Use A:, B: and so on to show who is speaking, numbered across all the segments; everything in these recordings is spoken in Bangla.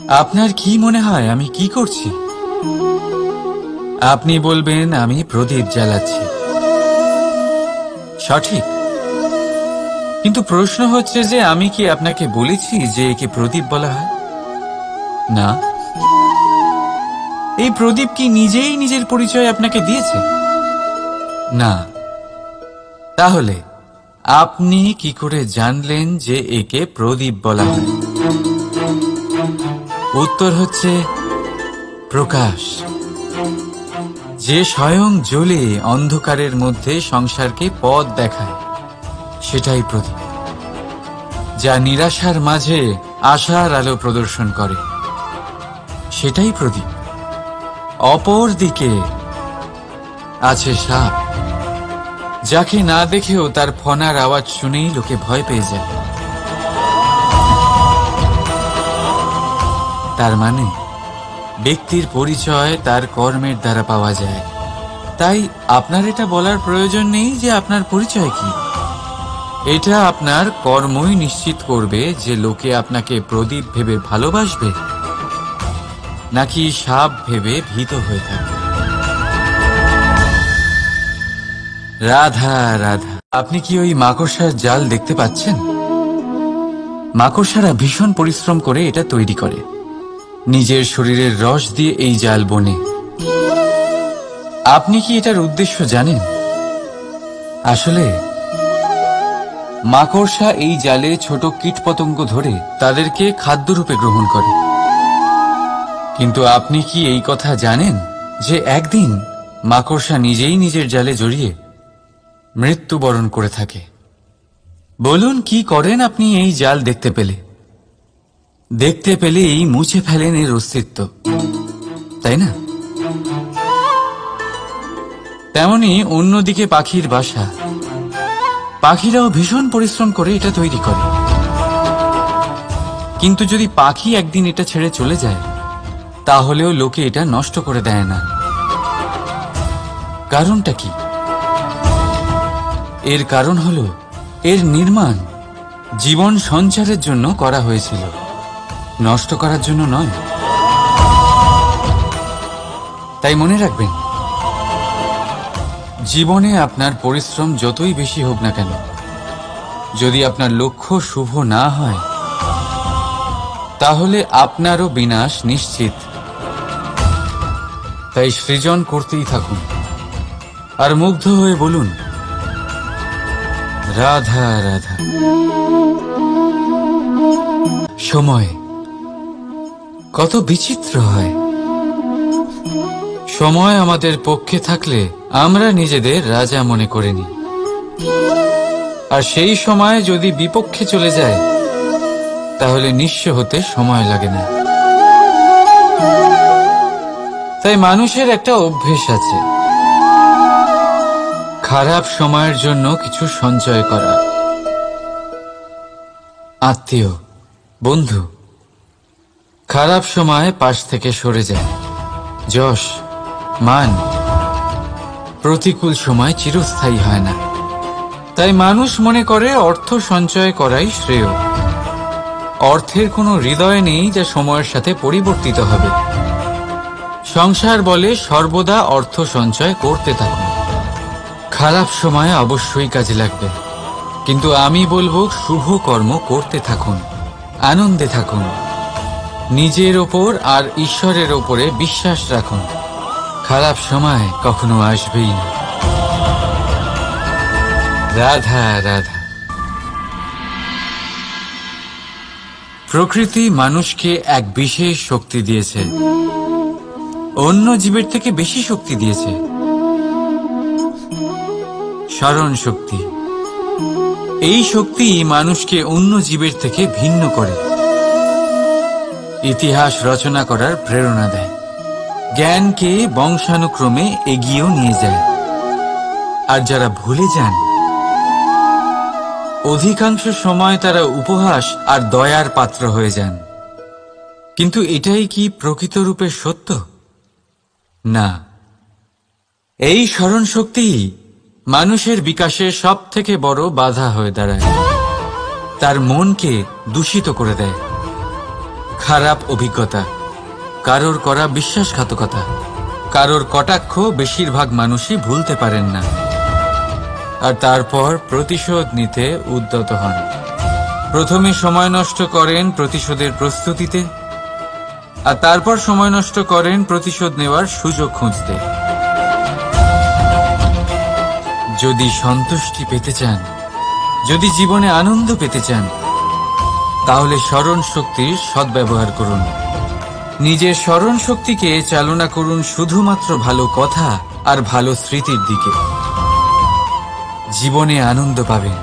A: আপনার কি মনে হয় আমি কি করছি? আপনি বলবেন আমি প্রদীপ জ্বালাচ্ছি, সঠিক। কিন্তু প্রশ্ন হচ্ছে যে আমি কি আপনাকে বলেছি যে একে প্রদীপ বলা হয়? না। এই প্রদীপ কি নিজেই নিজের পরিচয় আপনাকে দিয়েছে? না। তাহলে আপনি কি করে জানলেন যে একে প্রদীপ বলা হয়? উত্তর হচ্ছে প্রকাশ। যে স্বয়ং জ্বলে অন্ধকারের মধ্যে সংসারকে পথ দেখায়, সেটাই প্রদীপ। যা নিরাশার মাঝে আশার আলো প্রদর্শন করে, সেটাই প্রদীপ। অপর দিকে আছে সাপ, যাকে না দেখেও তার ফনার আওয়াজ শুনেই লোকে ভয় পেয়ে যায়। তার মানে ব্যক্তির পরিচয় তার কর্মের দ্বারা পাওয়া যায়। তাই আপনার এটা বলার প্রয়োজন নেই যে আপনার পরিচয় কি। এটা আপনার কর্মই নিশ্চিত করবে যে লোকে আপনাকে প্রদীপ ভেবে ভালোবাসবে নাকি সাপ ভেবে ভীত হয়ে থাকবে। রাধা রাধা। আপনি কি ওই মাকড়সার জাল দেখতে পাচ্ছেন? মাকড়সারা ভীষণ পরিশ্রম করে এটা তৈরি করে। নিজের শরীরের রস দিয়ে এই জাল বোনে। আপনি কি এটার উদ্দেশ্য জানেন? আসলে মাকড়সা এই জালে ছোট কীটপতঙ্গ ধরে তাদেরকে খাদ্যরূপে গ্রহণ করে। কিন্তু আপনি কি এই কথা জানেন যে একদিন মাকড়সা নিজেই নিজের জালে জড়িয়ে মৃত্যুবরণ করে থাকে? বলুন কি করেন আপনি এই জাল দেখতে পেলে? দেখতে পেলেই মুছে ফেলেন এর অস্তিত্ব, তাই না? তেমনি অন্যদিকে পাখির বাসা। পাখিরাও ভীষণ পরিশ্রম করে এটা তৈরি করে। কিন্তু যদি পাখি একদিন এটা ছেড়ে চলে যায়, তাহলেও লোকে এটা নষ্ট করে দেয় না। কারণটা কি? এর কারণ হলো এর নির্মাণ জীবন সঞ্চারের জন্য করা হয়েছিল, নষ্ট করার জন্য নয়। তাই মনে রাখবেন, জীবনে আপনার পরিশ্রম যতই বেশি হোক না কেন, যদি আপনার লক্ষ্য শুভ না হয়, তাহলে আপনারও বিনাশ নিশ্চিত। তাই সৃজন করতেই থাকুন আর মুগ্ধ হয়ে বলুন রাধা রাধা। সময় কত বিচিত্র হয়। সময় আমাদের পক্ষে থাকলে আমরা নিজেদের রাজা মনে করে নিই, আর সেই সময় যদি বিপক্ষে চলে যায়, তাহলে নিঃস্ব হতে সময় লাগে না। তাই মানুষের একটা অভ্যেস আছে, খারাপ সময়ের জন্য কিছু সঞ্চয় করা। আত্মীয়, বন্ধু খারাপ সময় পাশ থেকে সরে যায়। যশ, মান প্রতিকূল সময় চিরস্থায়ী হয় না। তাই মানুষ মনে করে অর্থ সঞ্চয় করাই শ্রেয়। অর্থের কোনো হৃদয় নেই যা সময়ের সাথে পরিবর্তিত হবে। সংসার বলে সর্বদা অর্থ সঞ্চয় করতে থাকুন। খারাপ সময় অবশ্যই কাজে লাগবে, কিন্তু আমি বলবো শুভ কর্ম করতে থাকুন, আনন্দে থাকুন, নিজের ওপর আর ঈশ্বরের ওপরে বিশ্বাস রাখুন। খারাপ সময় কখনো আসবেই না। রাধা রাধা। প্রকৃতি মানুষকে এক বিশেষ শক্তি দিয়েছে, অন্য জীবের থেকে বেশি শক্তি দিয়েছে। স্মরণ শক্তি। এই শক্তি মানুষকে অন্য জীবের থেকে ভিন্ন করে, ইতিহাস রচনা করার প্রেরণা দেয়, জ্ঞানকে বংশানুক্রমে এগিয়েও নিয়ে যায়। আর যারা ভুলে যান, অধিকাংশ সময় তারা উপহাস আর দয়ার পাত্র হয়ে যান। কিন্তু এটাই কি প্রকৃত রূপে সত্য? না। এই স্মরণ শক্তি মানুষের বিকাশের সব থেকে বড় বাধা হয়ে দাঁড়ায়, তার মনকে দূষিত করে দেয়। খারাপ অভিজ্ঞতা, কারোর করা বিশ্বাসঘাতকতা, কারোর কটাক্ষ বেশিরভাগ মানুষই ভুলতে পারেন না, আর তারপর প্রতিশোধ নিতে উদ্যত হন। প্রথমে সময় নষ্ট করেন প্রতিশোধের প্রস্তুতিতে, আর তারপর সময় নষ্ট করেন প্রতিশোধ নেওয়ার সুযোগ খুঁজতে। যদি সন্তুষ্টি পেতে চান, যদি জীবনে আনন্দ পেতে চান, তাহলে স্মরণ শক্তির সদ্ব্যবহার করুন। নিজের স্মরণ শক্তিকে চালনা করুন শুধুমাত্র ভালো কথা আর ভালো স্মৃতির দিকে। জীবনে আনন্দ পাবেন।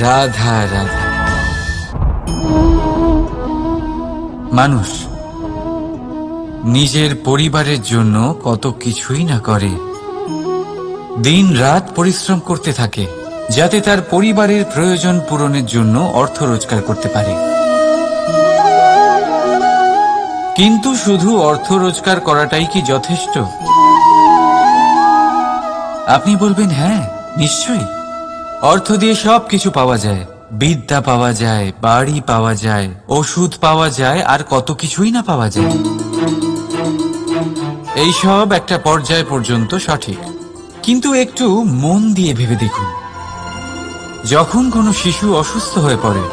A: রাধা রাধা। মানুষ নিজের পরিবারের জন্য কত কিছুই না করে, দিন রাত পরিশ্রম করতে থাকে যাতে তার পরিবারের প্রয়োজন পূরণের জন্য অর্থ রোজগার করতে পারে। কিন্তু শুধু অর্থ রোজগার করাটাই কি যথেষ্ট? আপনি বলবেন, হ্যাঁ নিশ্চয়ই, অর্থ দিয়ে সবকিছু পাওয়া যায়, বিদ্যা পাওয়া যায়, বাড়ি পাওয়া যায়, ওষুধ পাওয়া যায়, আর কত কিছুই না পাওয়া যায়। এই সব একটা পর্যায় পর্যন্ত সঠিক, কিন্তু একটু মন দিয়ে ভেবে দেখুন, যখন কোনো শিশু অসুস্থ হয়ে পড়ে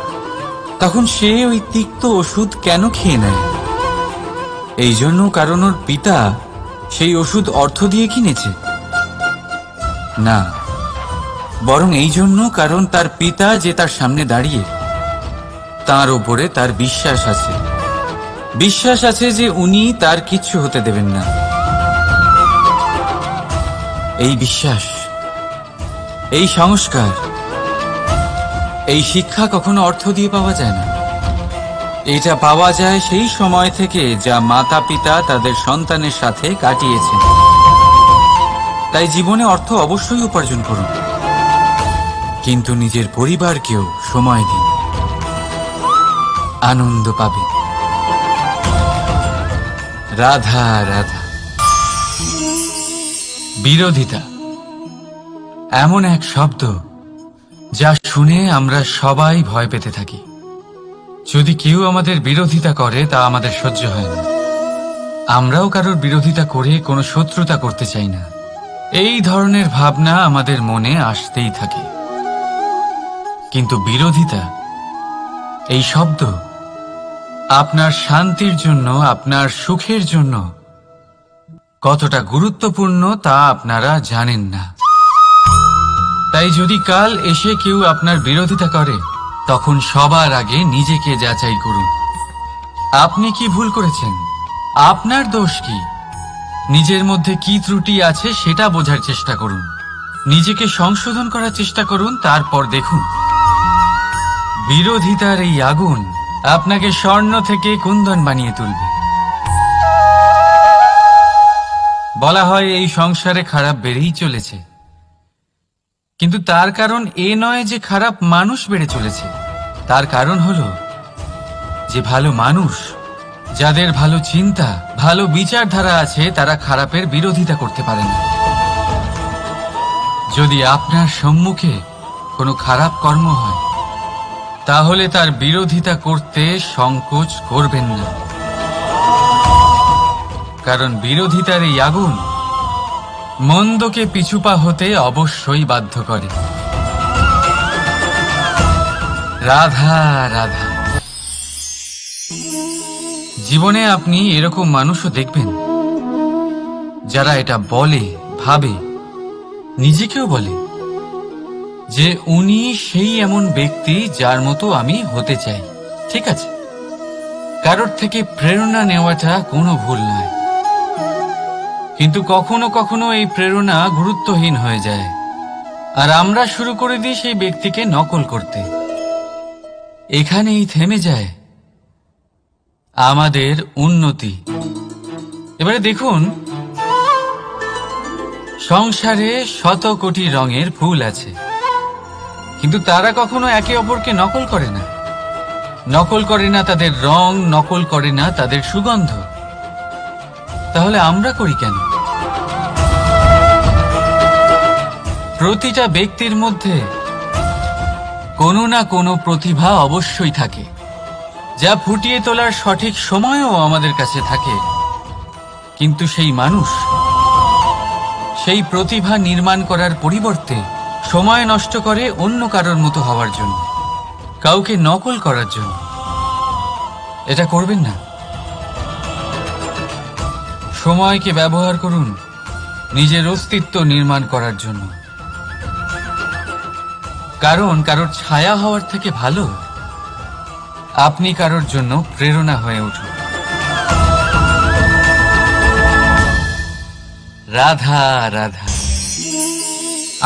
A: তখন সে ওই তিক্ত ওষুধ কেন খেয়ে নেয়? এই জন্য কারণ ওর পিতা সেই ওষুধ অর্থ দিয়ে কিনেছে? না, বরং এই জন্য কারণ তার পিতা যে তার সামনে দাঁড়িয়ে, তার ওপরে তার বিশ্বাস আছে। বিশ্বাস আছে যে উনি তার কিচ্ছু হতে দেবেন না। এই বিশ্বাস, এই সংস্কার, এই শিক্ষা কখনো অর্থ দিয়ে পাওয়া যায় না। এটা পাওয়া যায় সেই সময় থেকে যা মাতা পিতা তাদের সন্তানের সাথে কাটিয়েছেন। তাই জীবনে অর্থ অবশ্যই উপার্জন করুন, কিন্তু নিজের পরিবারকেও সময় দিন, আনন্দ পাবেন। রাধা রাধা। বিরোধিতা এমন এক শব্দ যা শুনে আমরা সবাই ভয় পেতে থাকি। যদি কেউ আমাদের বিরোধিতা করে তা আমাদের সহ্য হয় না। আমরাও কারোর বিরোধিতা করে কোনো শত্রুতা করতে চাই না। এই ধরনের ভাবনা আমাদের মনে আসতেই থাকে। কিন্তু বিরোধিতা, এই শব্দ আপনার শান্তির জন্য, আপনার সুখের জন্য কতটা গুরুত্বপূর্ণ তা আপনারা জানেন না। তাই যদি কাল এসে কেউ আপনার বিরোধিতা করে, তখন সবার আগে নিজেকে যাচাই করুন। আপনি কি ভুল করেছেন? আপনার দোষ কি? নিজের মধ্যে কি ত্রুটি আছে সেটা বোঝার চেষ্টা করুন, নিজেকে সংশোধন করার চেষ্টা করুন, তারপর দেখুন বিরোধিতার এই আগুন আপনাকে স্বর্ণ থেকে কুন্দন বানিয়ে তুলবে। বলা হয় এই সংসারে খারাপ বেড়েই চলেছে, কিন্তু তার কারণ এ নয় যে খারাপ মানুষ বেড়ে চলেছে। তার কারণ হলো যে ভালো মানুষ, যাদের ভালো চিন্তা, ভালো বিচারধারা আছে, তারা খারাপের বিরোধিতা করতে পারে না। যদি আপনার সম্মুখে কোনো খারাপ কর্ম হয়, তাহলে তার বিরোধিতা করতে সংকোচ করবেন না, কারণ বিরোধিতার এই আগুন মন্দকে পিছুপা হতে অবশ্যই বাধ্য করে। রাধা রাধা। জীবনে আপনি এরকম মানুষও দেখবেন যারা এটা বলে, ভাবে, নিজেকেও বলে যে উনি সেই এমন ব্যক্তি যার মতো আমি হতে চাই। ঠিক আছে, কারোর থেকে প্রেরণা নেওয়াটা কোনো ভুল নয়, কিন্তু কখনো কখনো এই প্রেরণা গুরুত্বহীন হয়ে যায়, আর আমরা শুরু করে দিই সেই ব্যক্তিকে নকল করতে। এখানেই থেমে যায় আমাদের উন্নতি। এবারে দেখুন, সংসারে শত কোটি রঙের ফুল আছে, কিন্তু তারা কখনো একে অপরকে নকল করে না। নকল করে না তাদের রং, নকল করে না তাদের সুগন্ধ। তাহলে আমরা করি কেন? প্রতিটা ব্যক্তির মধ্যে কোনো না কোনো প্রতিভা অবশ্যই থাকে, যা ফুটিয়ে তোলার সঠিক সময়ও আমাদের কাছে থাকে, কিন্তু সেই মানুষ সেই প্রতিভা নির্মাণ করার পরিবর্তে সময় নষ্ট করে অন্য কারোর মতো হওয়ার জন্য, কাউকে নকল করার জন্য। এটা করবেন না। সময়কে ব্যবহার করুন নিজের অস্তিত্ব নির্মাণ করার জন্য। কারণ কারোর ছায়া হওয়ার থেকে ভালো আপনি কারোর জন্য প্রেরণা হয়ে উঠুন। রাধা রাধা।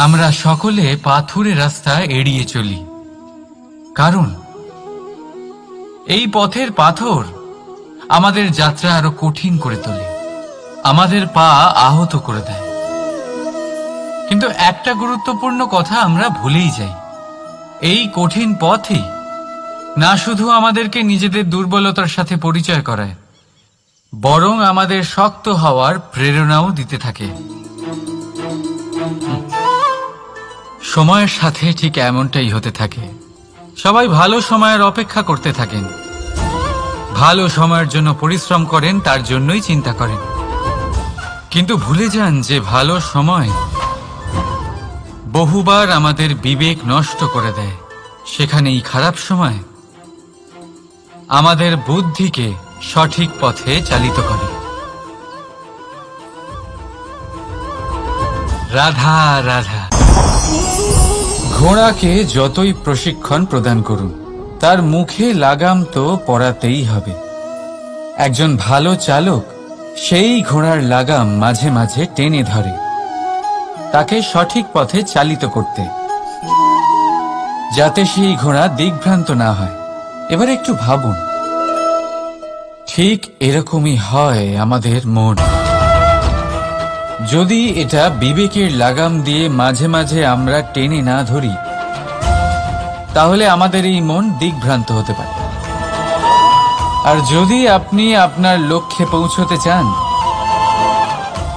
A: আমরা সকলে পাথুরে রাস্তা এড়িয়ে চলি, কারণ এই পথের পাথর আমাদের যাত্রা আরো কঠিন করে তোলে, আমাদের পা আহত করে দেয়। কিন্তু একটা গুরুত্বপূর্ণ কথা আমরা ভুলেই যাই, এই কঠিন পথই না শুধু আমাদেরকে নিজেদের দুর্বলতার সাথে পরিচয় করায়, বরং আমাদের শক্ত হওয়ার প্রেরণাও দিতে থাকে। সময়ের সাথে ঠিক এমনটাই হতে থাকে। সবাই ভালো সময়ের অপেক্ষা করতে থাকেন, ভালো সময়ের জন্য পরিশ্রম করেন, তার জন্যই চিন্তা করেন, কিন্তু ভুলে যান যে ভালো সময় বহুবার আমাদের বিবেক নষ্ট করে দেয়। সেখানেই খারাপ সময় আমাদের বুদ্ধিকে সঠিক পথে চালিত করে। রাধা রাধা। ঘোড়াকে যতই প্রশিক্ষণ প্রদান করুন, তার মুখে লাগাম তো পরাতেই হবে। একজন ভালো চালক সেই ঘোড়ার লাগাম মাঝে মাঝে টেনে ধরে, তাকে সঠিক পথে চালিত করতে, যাতে সেই ঘোড়া দিগ্ভ্রান্ত না হয়। এবার একটু ভাবুন, ঠিক এরকমই হয় আমাদের মন। যদি এটা বিবেকের লাগাম দিয়ে মাঝে মাঝে আমরা টেনে না ধরি, তাহলে আমাদের এই মন দিগ্ভ্রান্ত হতে পারে। আর যদি আপনি আপনার লক্ষ্যে পৌঁছতে চান,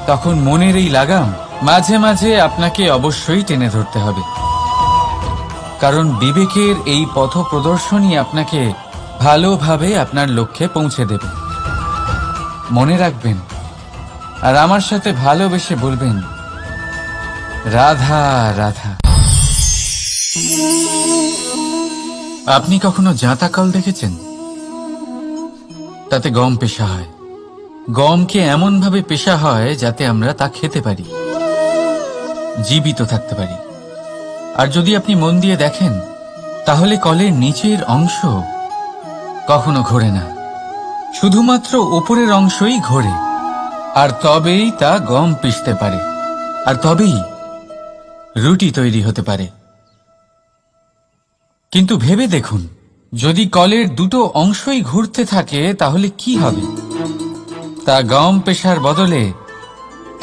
A: তখন মনের এই লাগাম মাঝে মাঝে আপনাকে অবশ্যই টেনে ধরতে হবে, কারণ বিবেকের এই পথ প্রদর্শনই আপনাকে ভালোভাবে আপনার লক্ষ্যে পৌঁছে দেবে। মনে রাখবেন, আর আমার সাথে ভালোবেসে বলবেন, রাধা রাধা। আপনি কখনো জাঁতাকল দেখেছেন? তাতে গম পেশা হয়। গমকে এমন ভাবে পেশা হয় যাতে আমরা তা খেতে পারি, জীবিত থাকতে পারি। আর যদি আপনি মন দিয়ে দেখেন, তাহলে কলের নিচের অংশ কখনো ঘোরে না, শুধুমাত্র উপরের অংশই ঘোরে। আর তবেই তা গম পিষতে পারে, আর তবেই রুটি তৈরি হতে পারে। কিন্তু ভেবে দেখুন, যদি কলের দুটো অংশই ঘুরতে থাকে, তাহলে কি হবে? তা গম পেশার বদলে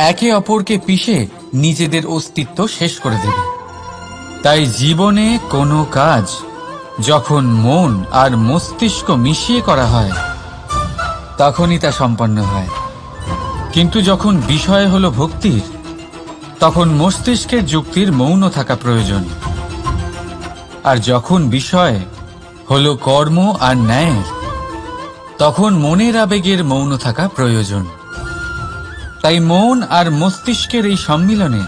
A: একে অপরকে পিষে নিজেদের অস্তিত্ব শেষ করে দেবে। তাই জীবনে কোনো কাজ যখন মন আর মস্তিষ্ক মিশিয়ে করা হয়, তখনই তা সম্পন্ন হয়। কিন্তু যখন বিষয় হলো ভক্তির, তখন মস্তিষ্কের যুক্তির মৌন থাকা প্রয়োজন। আর যখন বিষয় হলো কর্ম আর ন্যায়ের, তখন মনের আবেগের মৌন থাকা প্রয়োজন। তাই মন আর মস্তিষ্কের এই সম্মিলনে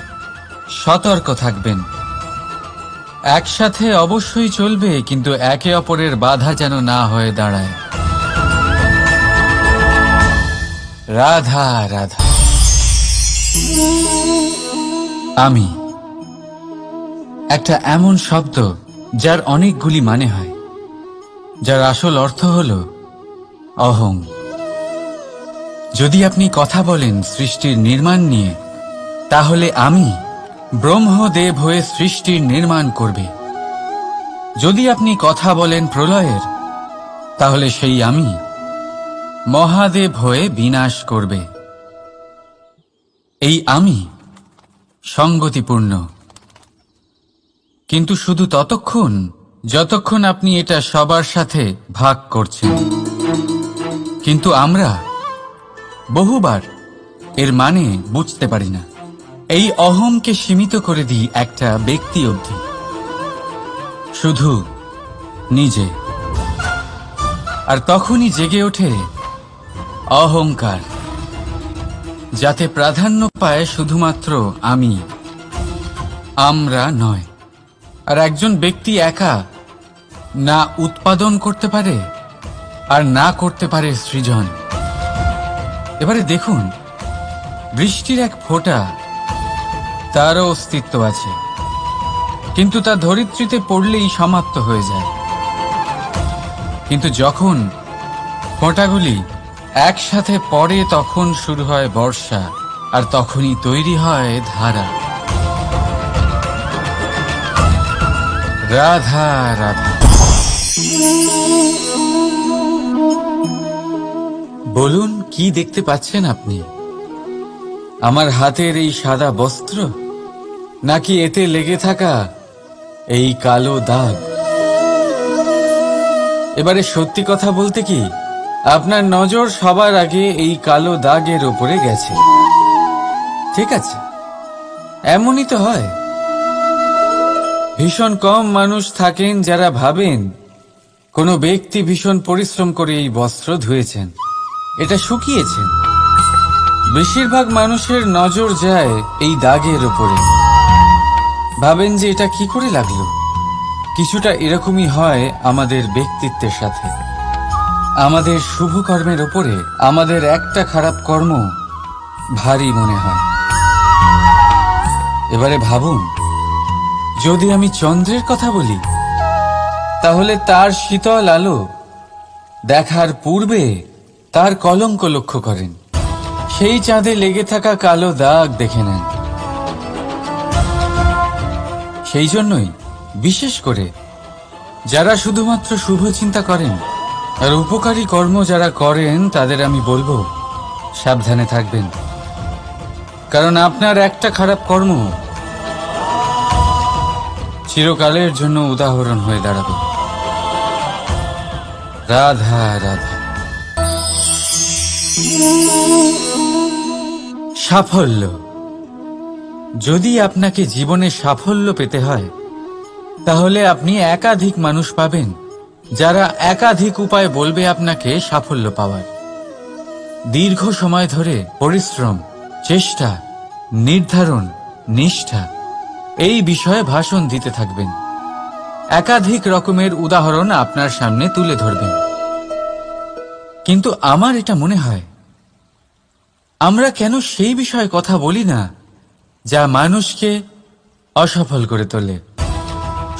A: সতর্ক থাকবেন। একসাথে অবশ্যই চলবে, কিন্তু একে অপরের বাধা যেন না হয়ে দাঁড়ায়। রাধা রাধা। আমি একটা এমন শব্দ যার অনেকগুলি মানে হয়, যার আসল অর্থ হল অহং। যদি আপনি কথা বলেন সৃষ্টির নির্মাণ নিয়ে, তাহলে আমি ব্রহ্মদেব হয়ে সৃষ্টির নির্মাণ করবে। যদি আপনি কথা বলেন প্রলয়ের, তাহলে সেই আমি মহাদেব হয়ে বিনাশ করবে। এই আমি সঙ্গতিপূর্ণ, কিন্তু শুধু ততক্ষণ যতক্ষণ আপনি এটা সবার সাথে ভাগ করছেন। কিন্তু আমরা বহুবার এর মানে বুঝতে পারি না। এই অহংকে সীমিত করে দিই একটা ব্যক্তি অবধি, শুধু নিজে। আর তখনই জেগে ওঠে অহংকার, যাতে প্রাধান্য পায় শুধুমাত্র আমি, আমরা নয়। আর একজন ব্যক্তি একা না উৎপাদন করতে পারে আর না করতে পারে সৃজন। এবারে দেখুন, বৃষ্টির এক ফোঁটা, তারও অস্তিত্ব আছে, কিন্তু তা ধরিত্রীতে পড়লেই সমাপ্ত হয়ে যায়। কিন্তু যখন ফোঁটাগুলি একসাথে পড়ে তখন শুরু হয় বর্ষা, আর তখনই তৈরি হয় ধারা। রাধা রাধা। বলুন, কি দেখতে পাচ্ছেন আপনি? আমার হাতের এই সাদা বস্ত্র, নাকি এতে লেগে থাকা এই কালো দাগ? এবারে সত্যি কথা বলতে কি, আপনার নজর সবার আগে এই কালো দাগের উপরে গেছে। ঠিক আছে, এমনই তো হয়। ভীষণ কম মানুষ থাকেন যারা ভাবেন কোনো ব্যক্তি ভীষণ পরিশ্রম করে এই বস্ত্র ধুয়েছেন, এটা শুকিয়েছেন। বেশিরভাগ মানুষের নজর যায় এই দাগের উপরে, ভাবেন যে এটা কি করে লাগলো। কিছুটা এরকমই হয় আমাদের ব্যক্তিত্বের সাথে। আমাদের শুভ কর্মের ওপরে আমাদের একটা খারাপ কর্ম ভারী মনে হয়। এবারে ভাবুন, যদি আমি চন্দ্রের কথা বলি, তাহলে তার শীতল আলো দেখার পূর্বে তার কলঙ্ক লক্ষ্য করেন, সেই চাঁদে লেগে থাকা কালো দাগ দেখে নেন। সেই জন্যই বিশেষ করে যারা শুধুমাত্র শুভ চিন্তা করেন আর উপকারী কর্ম যারা করেন, তাদের আমি বলবো সাবধানে থাকবেন, কারণ আপনার একটা খারাপ কর্ম চিরকালের জন্য উদাহরণ হয়ে দাঁড়াবে। রাধা রাধা। সাফল্য। যদি আপনাকে জীবনে সাফল্য পেতে হয়, তাহলে আপনি একাধিক মানুষ পাবেন যারা একাধিক উপায় বলবে আপনাকে সাফল্য পাওয়ার। দীর্ঘ সময় ধরে পরিশ্রম, চেষ্টা, নির্ধারণ, নিষ্ঠা এই বিষয়ে ভাষণ দিতে থাকবেন। একাধিক রকমের উদাহরণ আপনার সামনে তুলে ধরবেন। কিন্তু আমার এটা মনে হয়, আমরা কেন সেই বিষয়ে কথা বলি না যা মানুষকে অসফল করে তোলে?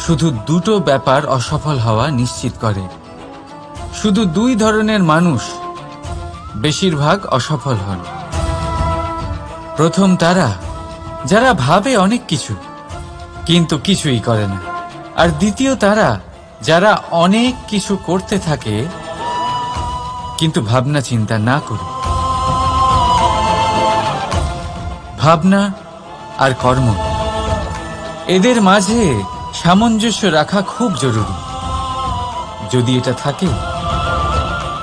A: শুধু দুটো ব্যাপার অসফল হওয়া নিশ্চিত করে। শুধু দুই ধরনের মানুষ বেশিরভাগ অসফল হন। প্রথম তারা যারা ভাবে অনেক কিছু কিন্তু কিছুই করে না, আর দ্বিতীয় তারা যারা অনেক কিছু করতে থাকে কিন্তু ভাবনা চিন্তা না করে। ভাবনা আর কর্ম, এদের মাঝে সামঞ্জস্য রাখা খুব জরুরি। যদি এটা থাকে,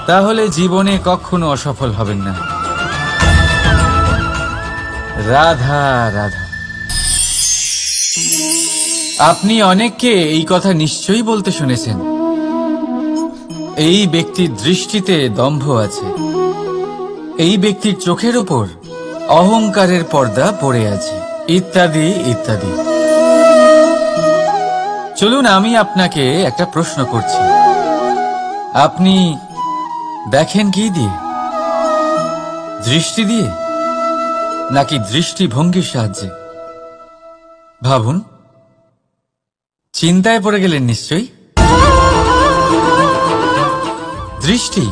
A: তাহলে জীবনে কখনো অসফল হবেন না। রাধা রাধা। আপনি অনেককে এই কথা নিশ্চয়ই বলতে শুনেছেন, এই ব্যক্তির দৃষ্টিতে দম্ভ আছে, এই ব্যক্তির চোখের ওপর অহংকারের পর্দা পড়ে আছে, ইত্যাদি ইত্যাদি। চলুন, আমি আপনাকে একটা প্রশ্ন করছি। আপনি দেখেন কি দিয়ে? দৃষ্টি দিয়ে নাকি দৃষ্টিভঙ্গির সাহায্যে? ভাবুন। চিন্তায় পড়ে গেলেন নিশ্চয়ই। দৃষ্টি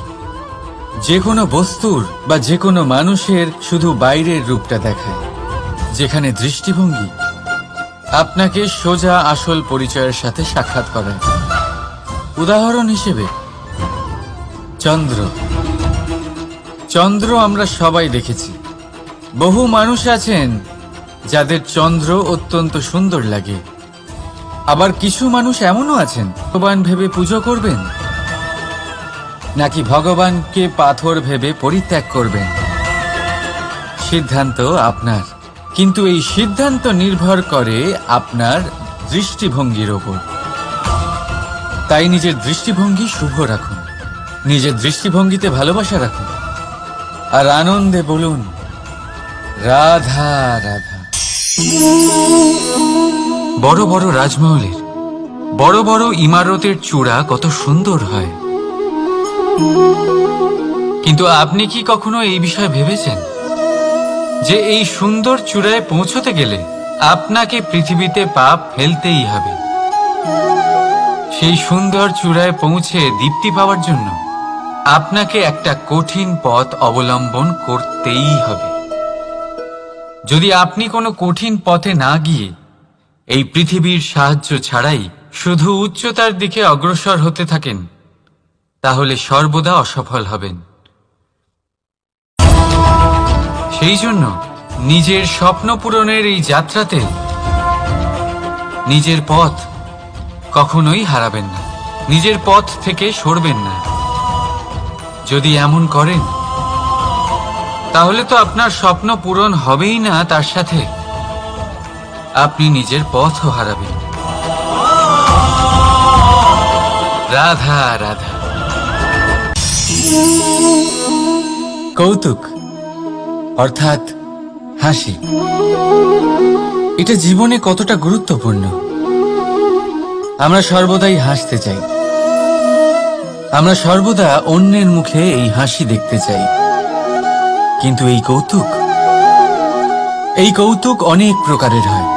A: যে কোনো বস্তুর বা যে কোনো মানুষের শুধু বাইরের রূপটা দেখায়, যেখানে দৃষ্টিভঙ্গি আপনাকে সোজা আসল পরিচয়ের সাথে সাক্ষাৎ করায়। উদাহরণ হিসেবে চন্দ্র। চন্দ্র আমরা সবাই দেখেছি। বহু মানুষ আছেন যাদের চন্দ্র অত্যন্ত সুন্দর লাগে, আবার কিছু মানুষ এমনও আছেন ভগবান ভেবে পুজো করবেন, নাকি ভগবানকে পাথর ভেবে পরিত্যাগ করবেন, সিদ্ধান্ত আপনার। কিন্তু এই সিদ্ধান্ত নির্ভর করে আপনার দৃষ্টিভঙ্গির ওপর। তাই নিজের দৃষ্টিভঙ্গি শুভ রাখুন, নিজের দৃষ্টিভঙ্গিতে ভালোবাসা রাখুন আর আনন্দে বলুন রাধা রাধা। বড় বড় রাজমহলের বড় বড় ইমারতের চূড়া কত সুন্দর হয়, কিন্তু আপনি কি কখনো এই বিষয়ে ভেবেছেন যে এই সুন্দর চূড়ায় পৌঁছতে গেলে আপনাকে পৃথিবীতে পা ফেলতেই হবে? সেই সুন্দর চূড়ায় পৌঁছে দীপ্তি পাওয়ার জন্য আপনাকে একটা কঠিন পথ অবলম্বন করতেই হবে। যদি আপনি কোনো কঠিন পথে না গিয়ে এই পৃথিবীর সাহায্য ছাড়াই শুধু উচ্চতার দিকে অগ্রসর হতে থাকেন, তাহলে সর্বদা অসফল হবেন। সেই জন্য নিজের স্বপ্ন পূরণের এই যাত্রাতে নিজের পথ কখনোই হারাবেন না, নিজের পথ থেকে সরবেন না। যদি এমন করেন তাহলে তো আপনার স্বপ্ন পূরণ হবেই না, তার সাথে আপনি নিজের পথও হারাবেন। রাধা রাধা। কৌতুক অর্থাৎ হাসি, এটা জীবনে কতটা গুরুত্বপূর্ণ। আমরা সর্বদাই হাসতে চাই, আমরা সর্বদা অন্যের মুখে এই হাসি দেখতে চাই। কিন্তু এই কৌতুক অনেক প্রকারের হয়,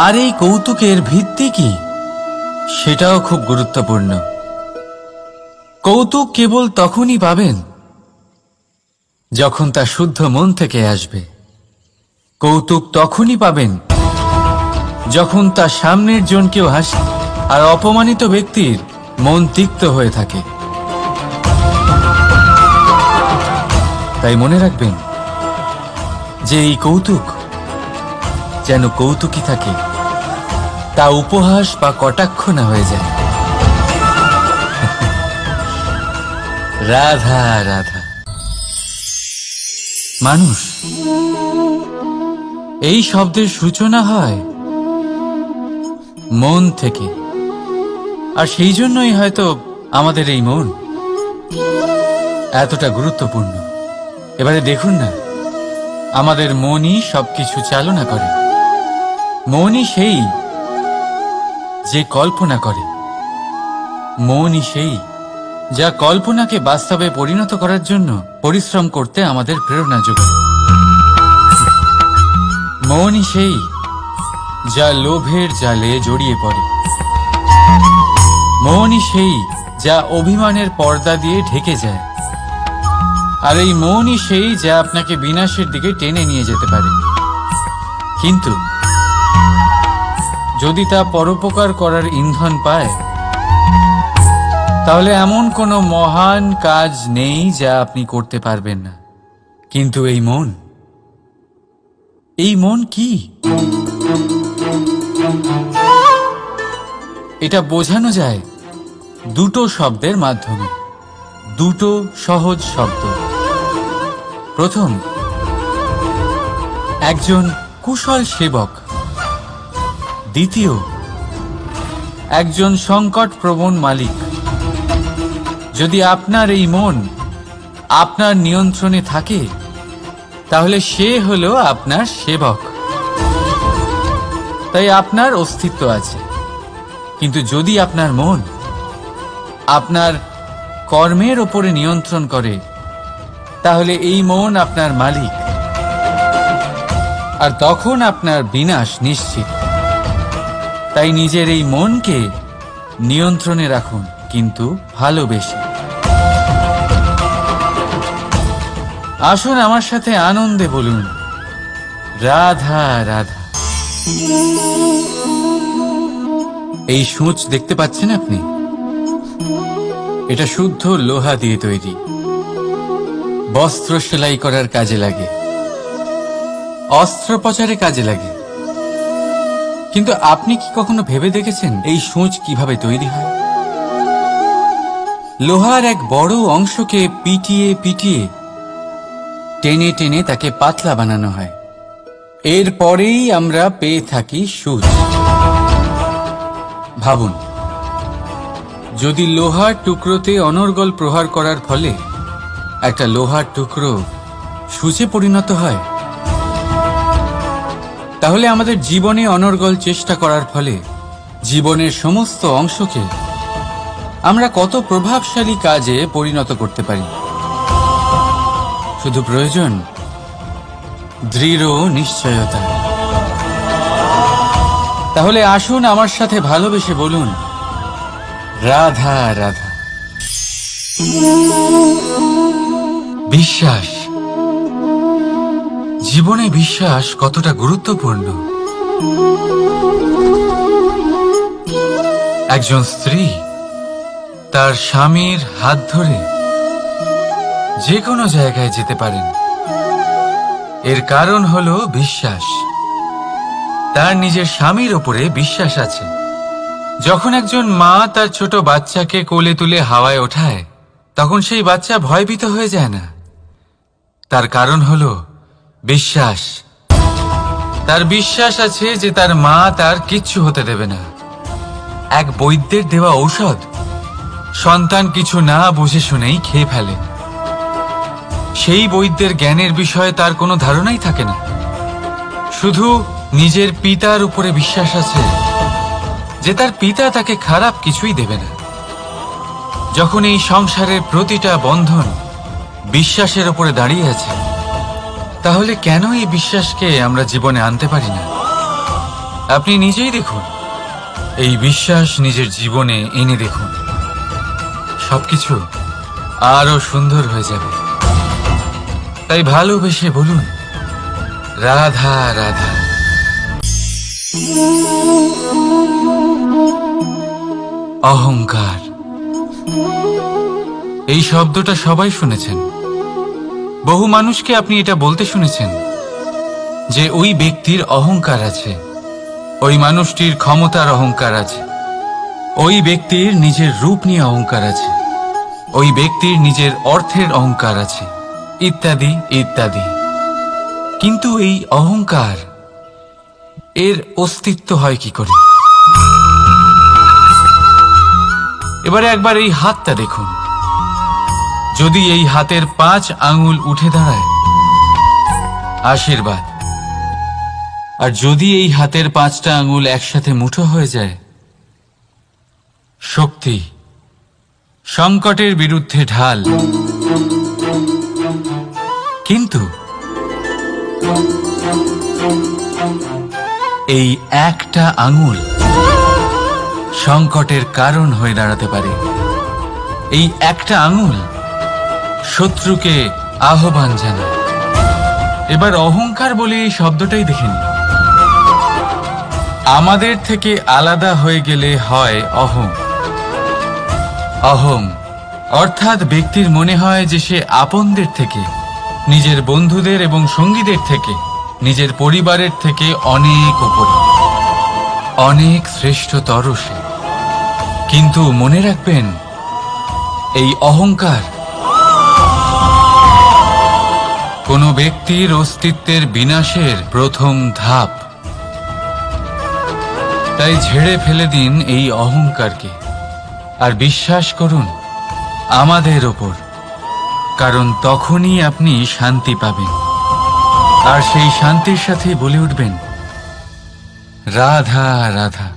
A: আর এই কৌতুকের ভিত্তি কি সেটাও খুব গুরুত্বপূর্ণ। কৌতুক কেবল তখনই পাবেন যখন তা শুদ্ধ মন থেকে আসবে। কৌতুক তখনই পাবেন যখন তা সামনের জনকেও হাসি আর অপমানিত ব্যক্তির মন তিক্ত হয়ে থাকে। তাই মনে রাখবেন যে এই কৌতুক যেন কৌতুকই থাকে, তা উপহাস বা কটাক্ষ না হয়ে যায়। রাধা রাধা। মানুষ এই শব্দের সূচনা হয় মন থেকে, আর সেই জন্যই হয়তো আমাদের এই মন এতটা গুরুত্বপূর্ণ। এবারে দেখুন না, আমাদের মনই সবকিছু চালনা করে। মনই সেই যে কল্পনা করে, মনই সেই যা কল্পনাকে বাস্তবে পরিণত করার জন্য পরিশ্রম করতে আমাদের প্রেরণা যোগায়। মনই সেই যা লোভের জালে জড়িয়ে পড়ে। মনই সেই যা অভিমানের পর্দা দিয়ে ঢেকে যায়। আর এই মনই সেই যা আপনাকে বিনাশের দিকে টেনে নিয়ে যেতে পারে। কিন্তু যদি তা পরোপকার করার ইন্ধন পায়, তাহলে এমন কোনো মহান কাজ নেই যা আপনি করতে পারবেন না। কিন্তু এই মন কি? এটা বোঝানো যায় দুটো শব্দের মাধ্যমে, দুটো সহজ শব্দ। প্রথম, একজন কুশল সেবক। দ্বিতীয়, একজন সংকটপ্রবণ মালিক। যদি আপনার এই মন আপনার নিয়ন্ত্রণে থাকে, তাহলে সে হলো আপনার সেবক। তাই আপনার অস্তিত্ব আছে। কিন্তু যদি আপনার মন আপনার কর্মের ওপরে নিয়ন্ত্রণ করে, তাহলে এই মন আপনার মালিক, আর তখন আপনার বিনাশ নিশ্চিত। তাই নিজের এই মনকে নিয়ন্ত্রণে রাখুন, কিন্তু ভালোবেসে। আসুন আমার সাথে আনন্দে বলুন রাধা রাধা। এই সূঁচ দেখতে পাচ্ছেন আপনি? এটা শুদ্ধ লোহা দিয়ে তৈরি, বস্ত্র সেলাই করার কাজে লাগে, অস্ত্রোপচারে কাজে লাগে। কিন্তু আপনি কি কখনো ভেবে দেখেছেন এই সূঁচ কিভাবে তৈরি হয়? লোহার এক বড় অংশকে পিটিয়ে পিটিয়ে টেনে টেনে তাকে পাতলা বানানো হয়। এরপরেই আমরা পেয়ে থাকি সূঁচ। ভাবুন, যদি লোহার টুকরোতে অনর্গল প্রহার করার ফলে একটা লোহার টুকরো সূচে পরিণত হয়, তাহলে আমাদের জীবনে অনর্গল চেষ্টা করার ফলে জীবনের সমস্ত অংশকে আমরা কত প্রভাবশালী কাজে পরিণত করতে পারি। শুধু প্রয়োজন দৃঢ় নিশ্চয়তা। তাহলে আসুন আমার সাথে ভালোবেসে বলুন, রাধা রাধা। বিশ্বাস, জীবনে বিশ্বাস কতটা গুরুত্বপূর্ণ। একজন স্ত্রী তার স্বামীর হাত ধরে যে কোনো জায়গায় যেতে পারেন, এর কারণ হলো বিশ্বাস। তার নিজের স্বামীর ওপরে বিশ্বাস আছে। যখন একজন মা তার ছোট বাচ্চাকে কোলে তুলে হাওয়ায় ওঠায়, তখন সেই বাচ্চা ভয়ভীত হয়ে যায় না। তার কারণ হলো বিশ্বাস। তার বিশ্বাস আছে যে তার মা তার কিচ্ছু হতে দেবে না। এক বৈদ্যের দেওয়া ঔষধ সন্তান কিছু না বুঝে শুনেই খেয়ে ফেলে। সেই বৈদ্যের জ্ঞানের বিষয়ে তার কোনো ধারণাই থাকে না। শুধু নিজের পিতার উপরে বিশ্বাস আছে যে তার পিতা তাকে খারাপ কিছুই দেবে না। যখন এই সংসারের প্রতিটা বন্ধন বিশ্বাসের উপরে দাঁড়িয়ে আছে, তাহলে কেন এই বিশ্বাসকে আমরা জীবনে আনতে পারি না? আপনি নিজেই দেখুন, এই বিশ্বাস নিজের জীবনে এনে দেখুন, সবকিছু আরো সুন্দর হয়ে যাবে। তাই ভালোবেসে বলুন, রাধা রাধা। অহংকার, এই শব্দটা সবাই শুনেছেন। বহু মানুষকে আপনি এটা বলতে শুনেছেন যে ওই ব্যক্তির অহংকার আছে, ওই মানুষটির ক্ষমতার অহংকার আছে, ওই ব্যক্তির নিজের রূপ নিয়ে অহংকার আছে, ওই ব্যক্তির নিজের অর্থের অহংকার আছে, ইত্যাদি ইত্যাদি। কিন্তু এই অহংকার, এর অস্তিত্ব হয় কি করে? এবারে একবার এই হাতটা দেখুন। যদি এই হাতের 5 আঙ্গুল উঠে দাঁড়ায়, আশীর্বাদ। আর যদি এই হাতের 5টা আঙ্গুল একসাথে মুঠো হয়ে যায়, শক্তি। সংকটের বিরুদ্ধে ঢাল। কিন্তু এই একটা আঙ্গুল সংকটের কারণ হয়ে দাঁড়াতে পারে। এই একটা আঙ্গুল শত্রুকে আহ্বান জানায়। এবার অহংকার বলে এই শব্দটাই দেখে নিন। আমাদের থেকে আলাদা হয়ে গেলে হয় অহং। অহং অর্থাৎ ব্যক্তির মনে হয় যে সে আপনদের থেকে, নিজের বন্ধুদের এবং সঙ্গীদের থেকে, নিজের পরিবারের থেকে অনেক উপরে, অনেক শ্রেষ্ঠতর সে। কিন্তু মনে রাখবেন, এই অহংকার কোনো ব্যক্তির অস্তিত্বের বিনাশের প্রথম ধাপ। তাই ঝেড়ে ফেলে দিন এই অহংকারকে, আর বিশ্বাস করুন আমাদের ওপর, কারণ তখনই আপনি শান্তি পাবেন। আর সেই শান্তির সাথে বলে উঠবেন, রাধা রাধা।